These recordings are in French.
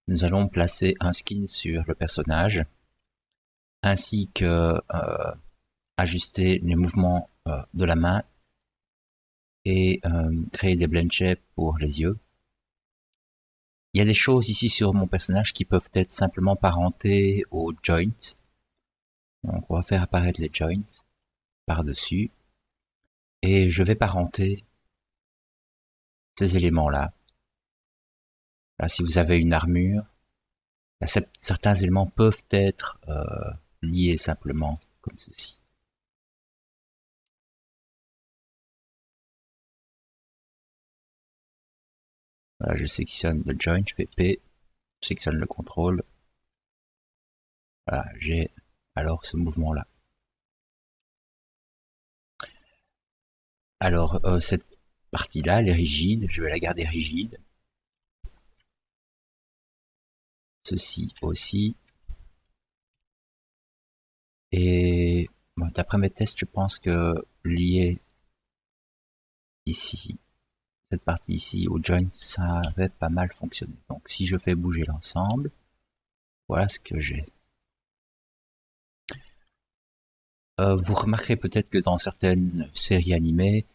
nous allons placer un skin sur le personnage, ainsi que ajuster les mouvements de la main et créer des blend shapes pour les yeux. Il y a des choses ici sur mon personnage qui peuvent être simplement parentées aux joints. Donc on va faire apparaître les joints par-dessus. Et je vais parenter ces éléments-là. Là, si vous avez une armure, là, certains éléments peuvent être liés simplement comme ceci. Voilà, je sélectionne le joint, je fais P, je sélectionne le contrôle. Voilà, j'ai alors ce mouvement-là. Alors, cette partie-là, elle est rigide, je vais la garder rigide. Ceci aussi. Et bon, d'après mes tests, je pense que lier ici, cette partie ici au joint, ça avait pas mal fonctionné. Donc si je fais bouger l'ensemble, voilà ce que j'ai. Vous remarquerez peut-être que dans certaines séries animées,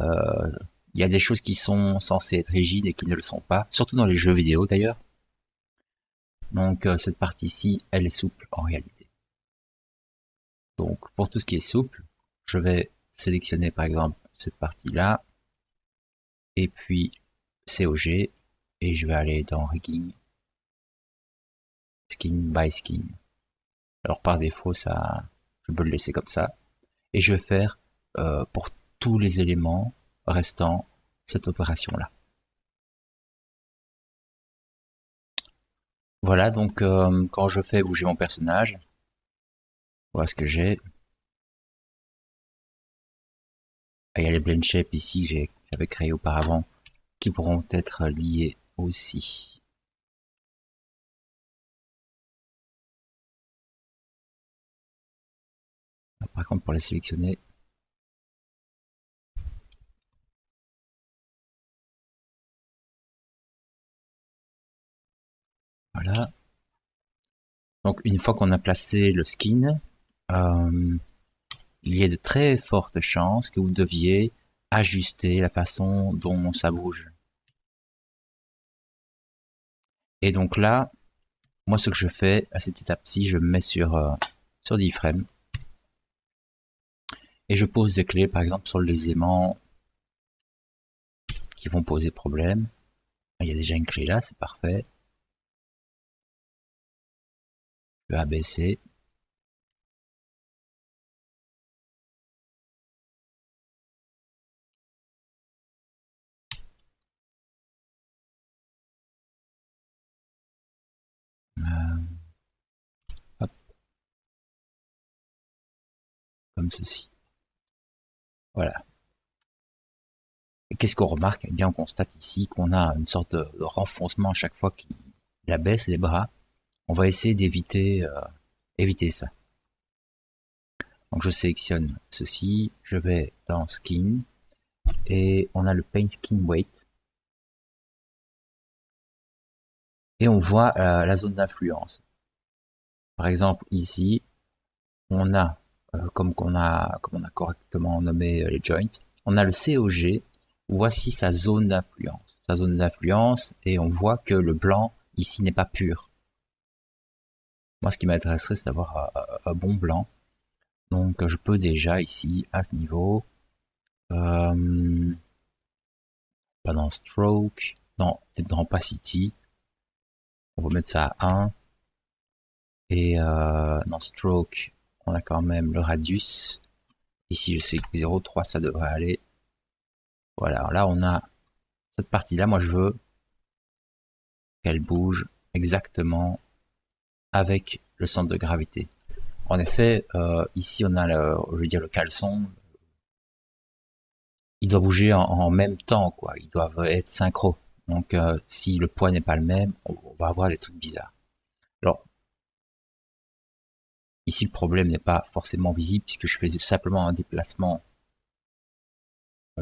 il y a des choses qui sont censées être rigides et qui ne le sont pas, surtout dans les jeux vidéo d'ailleurs. Donc cette partie-ci, elle est souple en réalité. Donc pour tout ce qui est souple, je vais sélectionner par exemple cette partie-là, et puis COG, et je vais aller dans Rigging, Skin by Skin. Alors par défaut, ça, je peux le laisser comme ça, et je vais faire pour tous les éléments restants cette opération-là. Voilà, donc quand je fais bouger mon personnage, voilà ce que j'ai. Il y a les blend shapes ici que j'avais créé auparavant qui pourront être liés aussi. Par contre, pour les sélectionner, voilà. Donc une fois qu'on a placé le skin, il y a de très fortes chances que vous deviez ajuster la façon dont ça bouge. Et donc là, moi ce que je fais à cette étape-ci, je me mets sur 10 frames et je pose des clés par exemple sur les aimants qui vont poser problème. Il y a déjà une clé là, c'est parfait. Je vais abaisser. Hop, comme ceci. Voilà. Et qu'est-ce qu'on remarque? Eh bien, on constate ici qu'on a une sorte de renfoncement à chaque fois qu'il abaisse les bras. On va essayer d'éviter éviter ça. Donc je sélectionne ceci, je vais dans Skin, et on a le Paint Skin Weight. Et on voit la zone d'influence. Par exemple, ici, on a, comme on a correctement nommé les joints, on a le COG, voici sa zone d'influence. Sa zone d'influence, et on voit que le blanc, ici, n'est pas pur. Moi, ce qui m'intéresserait, c'est d'avoir un bon blanc. Donc, je peux déjà, ici, à ce niveau, pas dans Stroke, dans Opacity, on va mettre ça à 1. Et dans Stroke, on a quand même le radius. Ici, je sais que 0,3, ça devrait aller. Voilà, alors là, on a cette partie-là. Moi, je veux qu'elle bouge exactement avec le centre de gravité. En effet, ici, on a je veux dire, le caleçon. Il doit bouger en même temps, quoi. Ils doivent être synchro. Donc, si le poids n'est pas le même, on va avoir des trucs bizarres. Alors, ici, le problème n'est pas forcément visible puisque je fais simplement un déplacement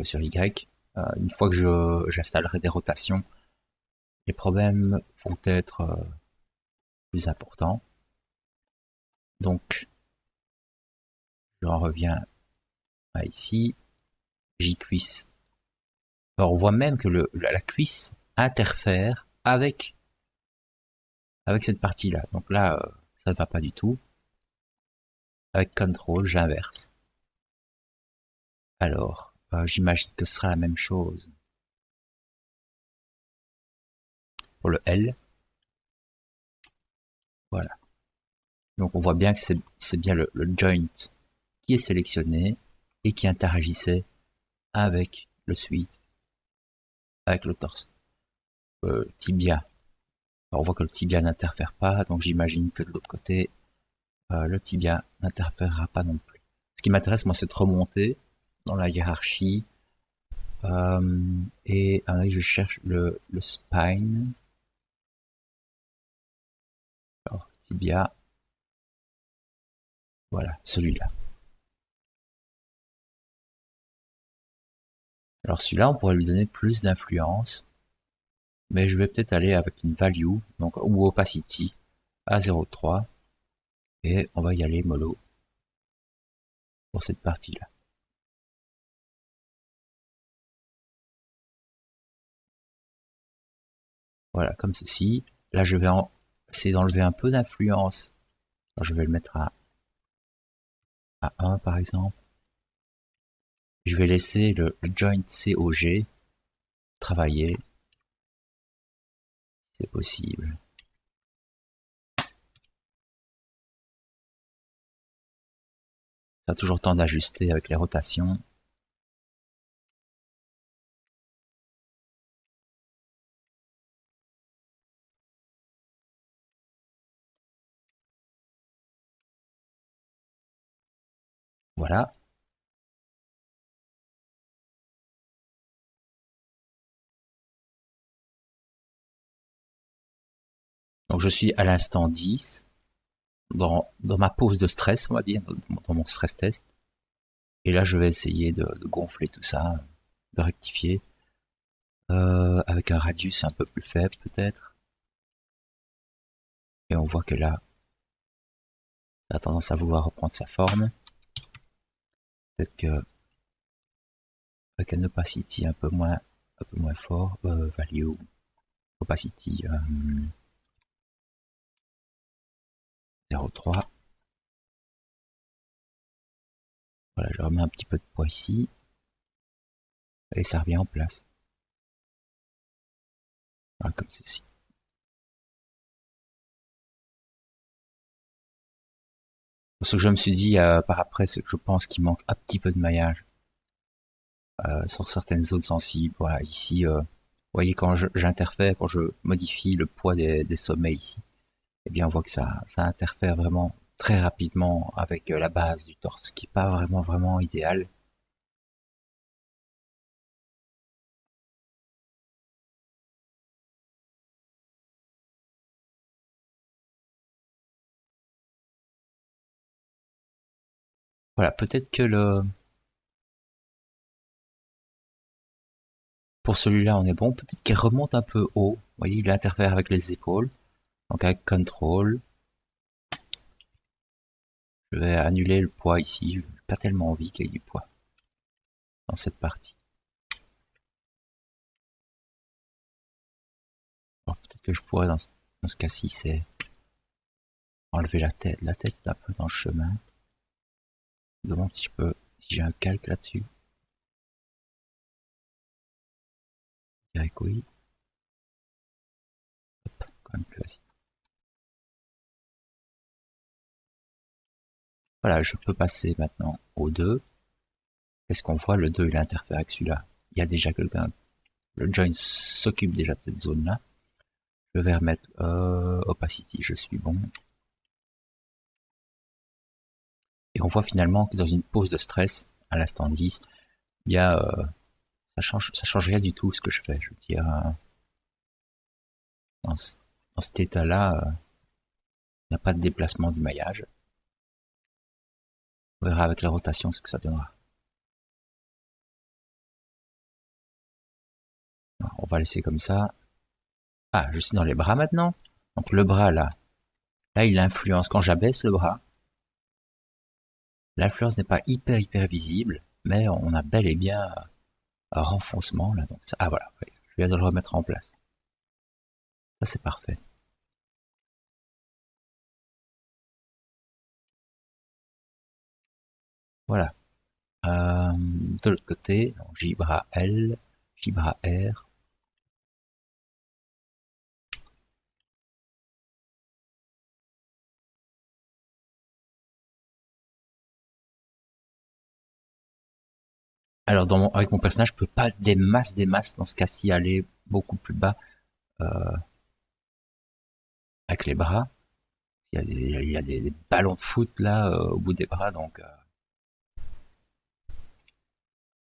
sur Y. Une fois que j'installerai des rotations, les problèmes vont être plus importants. Donc, j'en reviens à ici, J-cuisse. Alors, on voit même que la cuisse interfère avec cette partie-là. Donc là, ça ne va pas du tout. Avec Control, j'inverse. Alors, j'imagine que ce sera la même chose pour le L. Voilà. Donc on voit bien que c'est bien le joint qui est sélectionné et qui interagissait avec le suite, avec le torse. Tibia. Alors, on voit que le tibia n'interfère pas, donc j'imagine que de l'autre côté, le tibia n'interférera pas non plus. Ce qui m'intéresse, moi, c'est de remonter dans la hiérarchie. Et je cherche le spine. Alors, tibia. Voilà, celui-là. Alors celui-là, on pourrait lui donner plus d'influence, mais je vais peut-être aller avec une value, donc ou opacity à 0,3, et on va y aller mollo pour cette partie-là. Voilà, comme ceci. Là, je vais essayer d'enlever un peu d'influence. Je vais le mettre à 1 par exemple. Je vais laisser le joint COG travailler, c'est possible. Ça a toujours le temps d'ajuster avec les rotations. Voilà. Donc je suis à l'instant 10, dans ma pause de stress, on va dire, dans mon stress test. Et là, je vais essayer de gonfler tout ça, de rectifier, avec un radius un peu plus faible peut-être. Et on voit que là, ça a tendance à vouloir reprendre sa forme. Peut-être que avec un opacity un peu moins fort, value, opacity 0,3. Voilà, je remets un petit peu de poids ici. Et ça revient en place. Voilà, comme ceci. Ce que je me suis dit par après, c'est que je pense qu'il manque un petit peu de maillage sur certaines zones sensibles. Voilà, ici, vous voyez, quand j'interfère, quand je modifie le poids des sommets ici, eh bien, on voit que ça interfère vraiment très rapidement avec la base du torse, ce qui n'est pas vraiment idéal. Voilà, peut-être que pour celui-là, on est bon. Peut-être qu'il remonte un peu haut. Vous voyez, il interfère avec les épaules. Donc avec Control, je vais annuler le poids ici. Je n'ai pas tellement envie qu'il y ait du poids dans cette partie. Alors peut-être que je pourrais dans ce cas-ci, c'est enlever la tête. La tête est un peu dans le chemin. Je me demande si si j'ai un calque là-dessus. Je dirais que oui. Hop, quand même plus facile. Voilà, je peux passer maintenant au 2. Qu'est-ce qu'on voit? Le 2, il interfère avec celui-là. Il y a déjà quelqu'un. Le joint s'occupe déjà de cette zone-là. Je vais remettre opacity, je suis bon. Et on voit finalement que dans une pause de stress, à l'instant 10, il y a, ça change rien du tout ce que je fais. Je veux dire, dans cet état-là, il n'y a pas de déplacement du maillage. On verra avec la rotation ce que ça donnera. Alors, on va laisser comme ça. Ah, je suis dans les bras maintenant. Donc le bras là il influence. Quand j'abaisse le bras, l'influence n'est pas hyper visible, mais on a bel et bien un renfoncement là. Donc ça, ah voilà, ouais, je viens de le remettre en place. Ça c'est parfait. Voilà. De l'autre côté, donc J bras L, J bras R. Alors avec mon personnage, je peux pas des masses dans ce cas-ci aller beaucoup plus bas avec les bras. Il y a des ballons de foot là au bout des bras, donc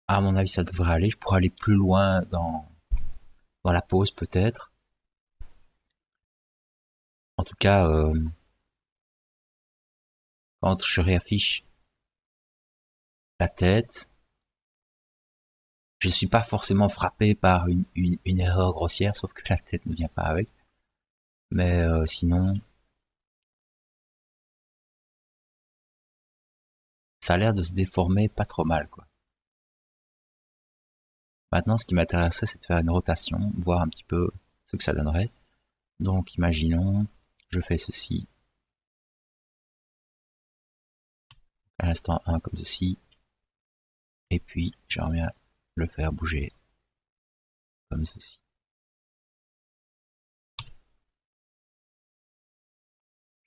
à mon avis ça devrait aller. Je pourrais aller plus loin dans la pose peut-être. En tout cas, quand je réaffiche la tête, je suis pas forcément frappé par une erreur grossière, sauf que la tête ne vient pas avec. Mais sinon, ça a l'air de se déformer pas trop mal, quoi. Maintenant, ce qui m'intéresserait, c'est de faire une rotation, voir un petit peu ce que ça donnerait. Donc, imaginons, je fais ceci à l'instant 1 comme ceci, et puis j'aimerais bien le faire bouger comme ceci.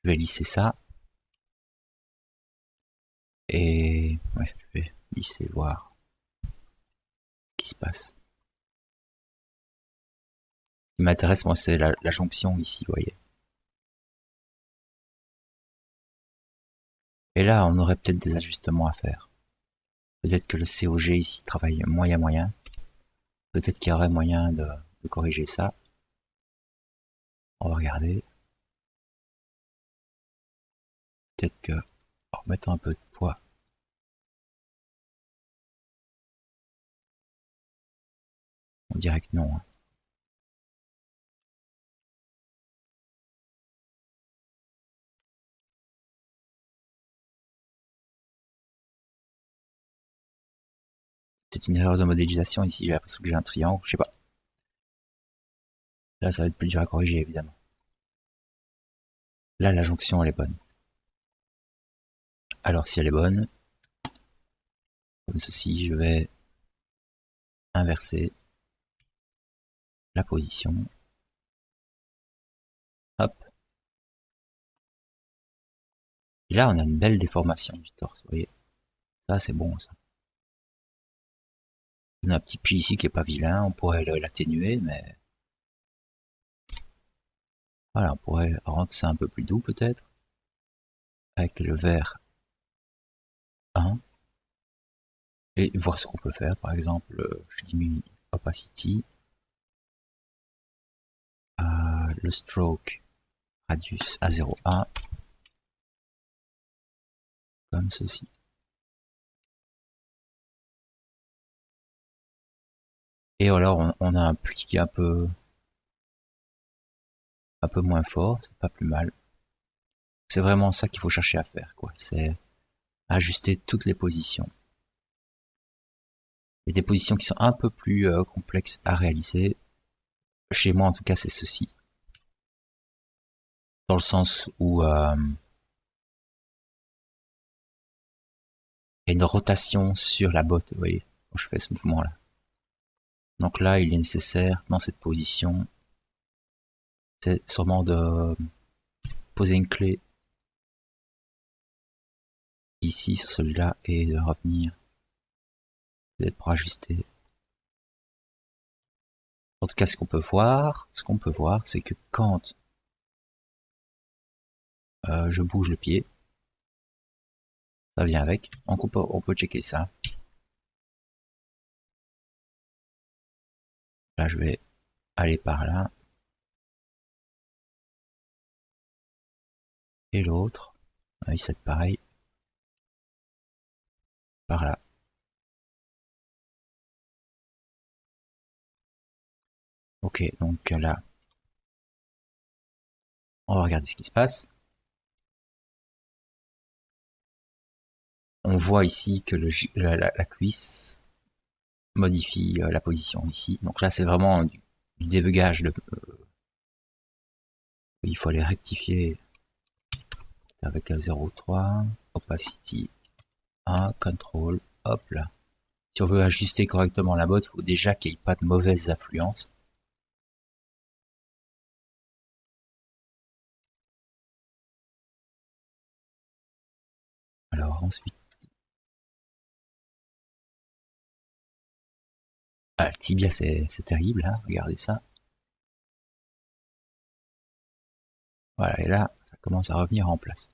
Je vais lisser ça, et ouais, je vais lisser, voir ce qui se passe. Ce qui m'intéresse, moi, c'est la jonction ici, vous voyez. Et là, on aurait peut-être des ajustements à faire. Peut-être que le COG ici travaille moyen. Peut-être qu'il y aurait moyen de corriger ça. On va regarder. Peut-être que, en remettant un peu de poids, on dirait que non. Hein. C'est une erreur de modélisation ici, j'ai l'impression que j'ai un triangle, je sais pas. Là, ça va être plus dur à corriger, évidemment. Là, la jonction, elle est bonne. Alors, si elle est bonne, comme ceci, je vais inverser la position. Hop. Et là, on a une belle déformation du torse, vous voyez. Ça, c'est bon, ça. On a un petit pli ici qui est pas vilain, on pourrait l'atténuer, mais... Voilà, on pourrait rendre ça un peu plus doux, peut-être. Avec le vert 1. Et voir ce qu'on peut faire. Par exemple, je diminue opacity, le stroke radius à 0,1 comme ceci. Et alors on a un pli qui est un peu moins fort, c'est pas plus mal. C'est vraiment ça qu'il faut chercher à faire, quoi. C'est ajuster toutes les positions. Il y a des positions qui sont un peu plus complexes à réaliser. Chez moi, en tout cas, c'est ceci. Dans le sens où il y a une rotation sur la botte, vous voyez, quand je fais ce mouvement-là. Donc là, il est nécessaire, dans cette position, c'est sûrement de poser une clé ici sur celui-là et de revenir peut-être pour ajuster. En tout cas, ce qu'on peut voir, c'est que quand je bouge le pied, ça vient avec. Donc on peut checker ça. Là, je vais aller par là. Et l'autre, il c'est pareil. Par là. Ok, donc là, On va regarder ce qui se passe. On voit ici que la cuisse modifie la position ici. Donc là, c'est vraiment du débugage. Il faut aller rectifier avec un 0,3, opacity 1, control, hop là. Si on veut ajuster correctement la botte, il faut déjà qu'il n'y ait pas de mauvaises influences. Alors ensuite, le tibia c'est terrible, hein, regardez ça. Voilà, et là, ça commence à revenir en place.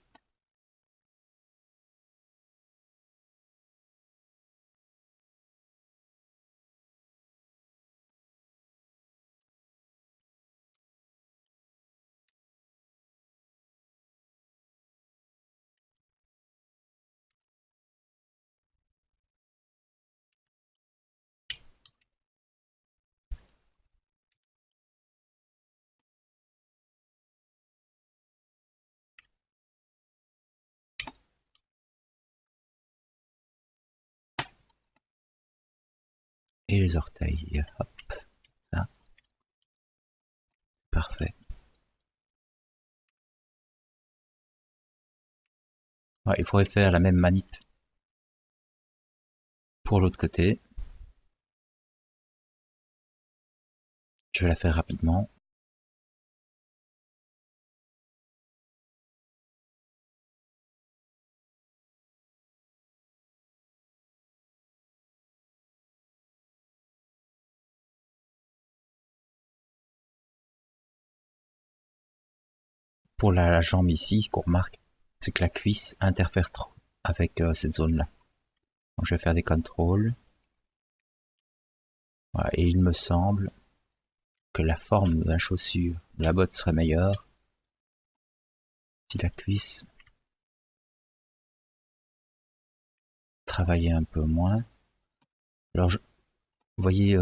Et les orteils, hop, ça, parfait. Ouais, il faudrait faire la même manip pour l'autre côté. Je vais la faire rapidement. Pour la jambe ici, ce qu'on remarque, c'est que la cuisse interfère trop avec cette zone-là. Donc je vais faire des contrôles. Voilà, et il me semble que la forme de la chaussure de la botte serait meilleure si la cuisse travaillait un peu moins. Alors, vous voyez,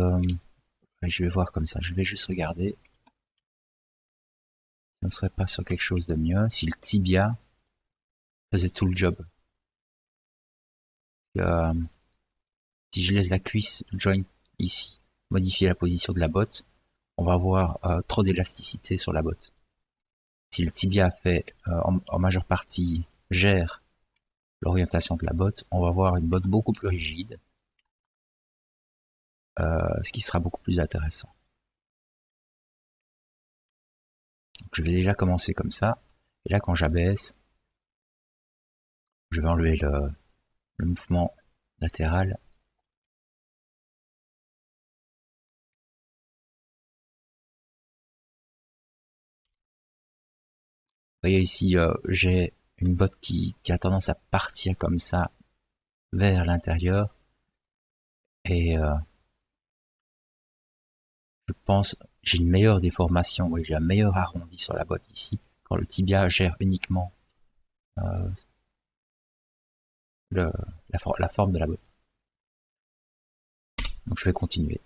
je vais voir comme ça, je vais juste regarder. Ça ne serait pas sur quelque chose de mieux si le tibia faisait tout le job. Euh, si je laisse la cuisse, le joint ici, modifier la position de la botte, on va avoir trop d'élasticité sur la botte. Si le tibia fait en majeure partie gère l'orientation de la botte, on va avoir une botte beaucoup plus rigide, ce qui sera beaucoup plus intéressant. Donc, je vais déjà commencer comme ça, et là quand j'abaisse, je vais enlever le mouvement latéral. Vous voyez ici, j'ai une botte qui a tendance à partir comme ça vers l'intérieur, et je pense j'ai une meilleure déformation, oui, j'ai un meilleur arrondi sur la botte ici, quand le tibia gère uniquement euh, la forme de la botte. Donc je vais continuer.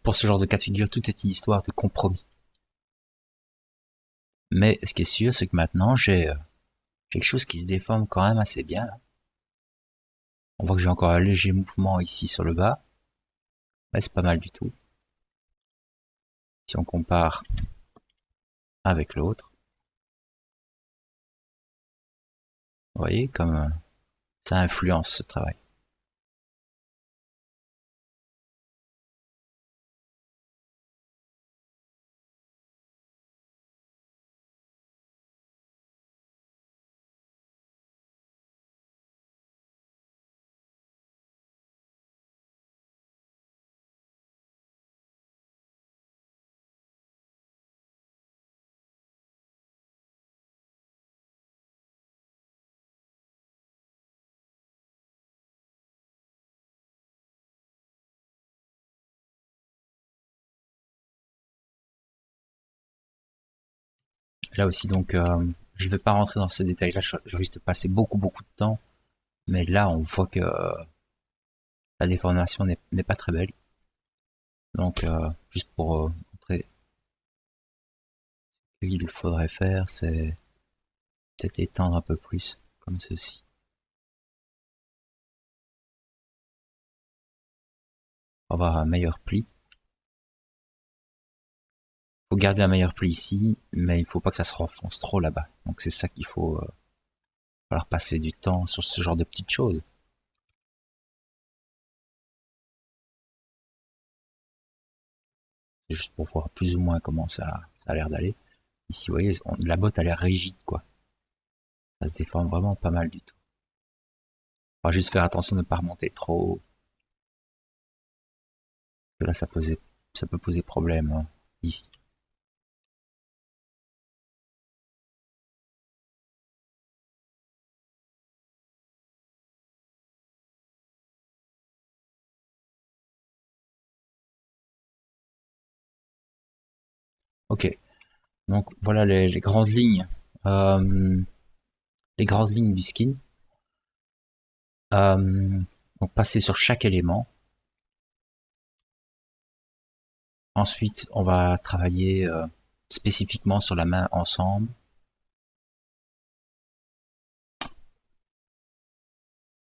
Pour ce genre de cas de figure, tout est une histoire de compromis. Mais ce qui est sûr, c'est que maintenant, j'ai quelque chose qui se déforme quand même assez bien. On voit que j'ai encore un léger mouvement ici sur le bas, mais c'est pas mal du tout. Si on compare avec l'autre, vous voyez comme ça influence ce travail. Là aussi, donc, je vais pas rentrer dans ces détails-là, je risque de passer beaucoup de temps, mais là, on voit que la déformation n'est pas très belle. Donc, juste pour montrer ce qu'il faudrait faire, c'est peut-être étendre un peu plus, comme ceci. Pour avoir un meilleur pli. Faut garder un meilleur pli ici, mais il faut pas que ça se renfonce trop là-bas. Donc c'est ça qu'il faut falloir passer du temps sur ce genre de petites choses. C'est juste pour voir plus ou moins comment ça a l'air d'aller. Ici, vous voyez, la botte a l'air rigide, quoi. Ça se déforme vraiment pas mal du tout. On va juste faire attention de ne pas remonter trop haut. Parce que là, ça peut poser problème hein, ici. Ok, donc voilà les grandes lignes. Les grandes lignes du skin. Donc passer sur chaque élément. Ensuite, on va travailler spécifiquement sur la main ensemble.